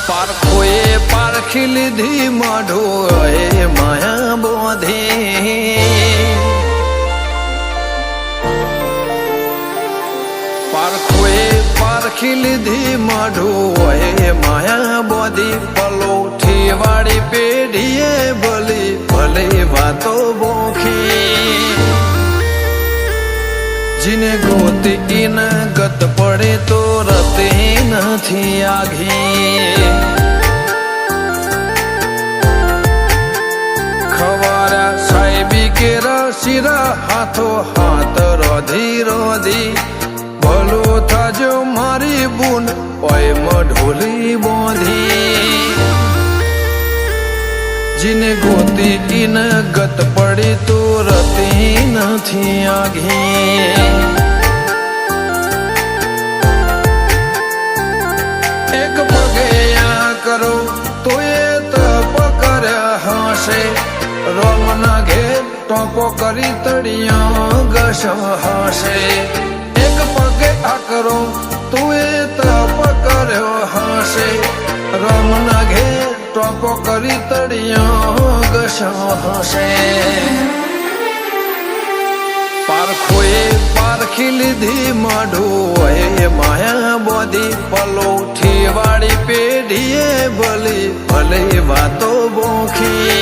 પારખોએ પારખી લીધી માઢો એ માયા બોધે પારખોએ પારખી લીધી માઢો એ માયા બોધી પલોઠી વાળી પેઢીએ ભલી ભલે વાતો બોખી जिने गोती इन गत पड़े तो रते नहीं आघी खवारा साहेबी के रसीरा हाथों हाथ रोधी रोधी भलो था जो मारी बून ओए मढोली बोधी जिने गोती इन गत पड़ी तो रती नहीं आघी एक पगे या करो तो ये तप कर्या हसे रोम ना घेर टोपो करी तड़िया गश हसे एक पगे आ करो तो ये तप कर्यो हसे रोम ना घेर टोपो करी तड़िया गशो हसे पारखोए पारखी लीधी माढो ए माया बोधी पलोठी वाળી પેઢીએ ભલી ભલે વાતો બોખી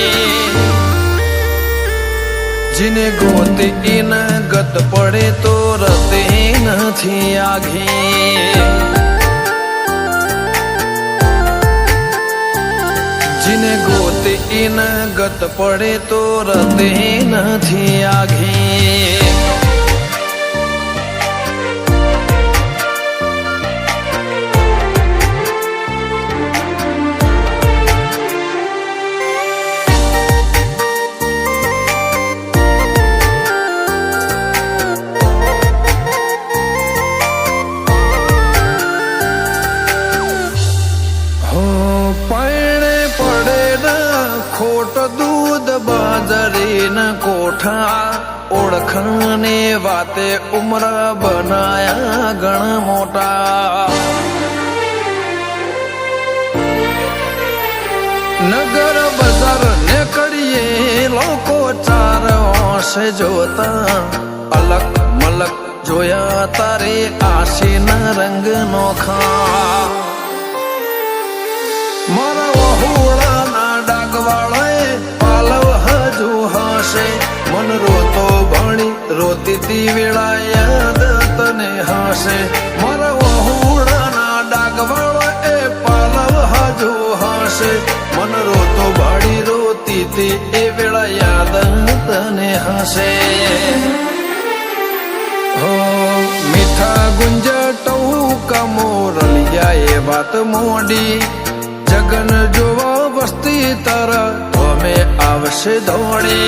जिने गोती इन गत पड़े तो रते नहीं आघी जिने गोती इन गत पड़े तो रते नहीं आघी खोट दूध बाजरी न कोठा ओळखने वाते उम्र बनाया गण मोटा नगर बजार ने कड़िए लोको चार से जोता अलग मलक जोया तारे आशी न रंग नोखा मारा वहुड़ा डागवाळे पालव हजू हसे मन रोतो भणी रोती ती वेळा याद तने हसे मारा वहुडाना डागवाळे पालव हजू हसे मन रोतो भणी रोती ती ए वेळा याद तने हसे हो मीठा गुंज टौका मोरलिया ए बात मोडी जगन जोवा वस्ती तारा हमें आवश्य दौड़ी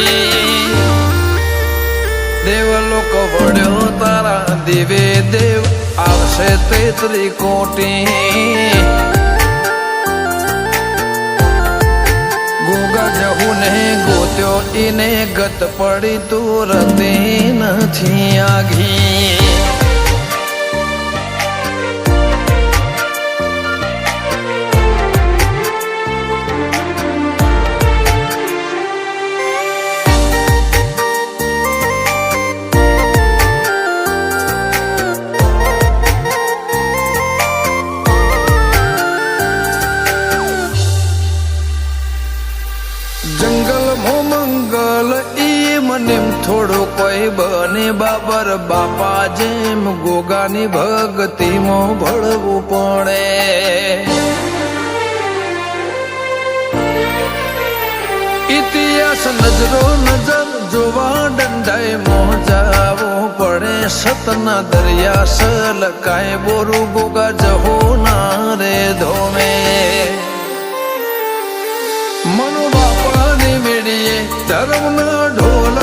देवलोक वड्यो तारा दिवे देव आवश्य तेतरी कोटी गोगा जहू ने गोत्यो इने गत पड़ी तो रते नहीं आघी થોડો કોઈ બને બાબર બાપા જેમ ગોગાની ભક્તિમાં ભળવું પડે ઇતિહાસ નજરો નજર જોવા દંડાઈ મોજાવો પડે સતના દરિયા સલકાય બોરું ગોગા જહો ના રે ધોમે મનો બાપાની મેળીએ ધર્મના ઢોલ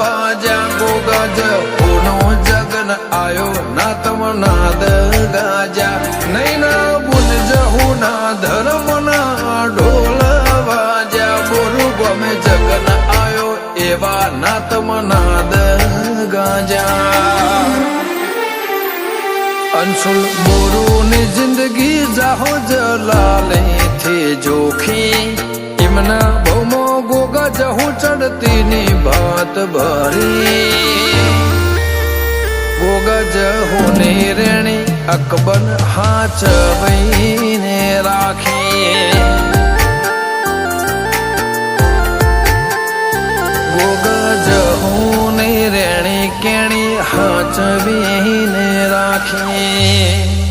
વાજ્યા ગોગા જહોનો જગન આયો ના તમનાદ ગાજા નહીં ના બુલ જહુના ધર્મના ઢોલ વાજ્યા બોરું ગમે જગન આયો એવા ના તમનાદ ગાજા અંશુલ બોરુની જિંદગી જાહો જલાલે થી જોખી એમના ભૌમો ગોગા જહુ ચડતીની ભાત ભરી ગોગા જહુની રેણી અકબર હાચવીને રાખી ગોગા જહુની રેણી કેણી હાચવીને રાખી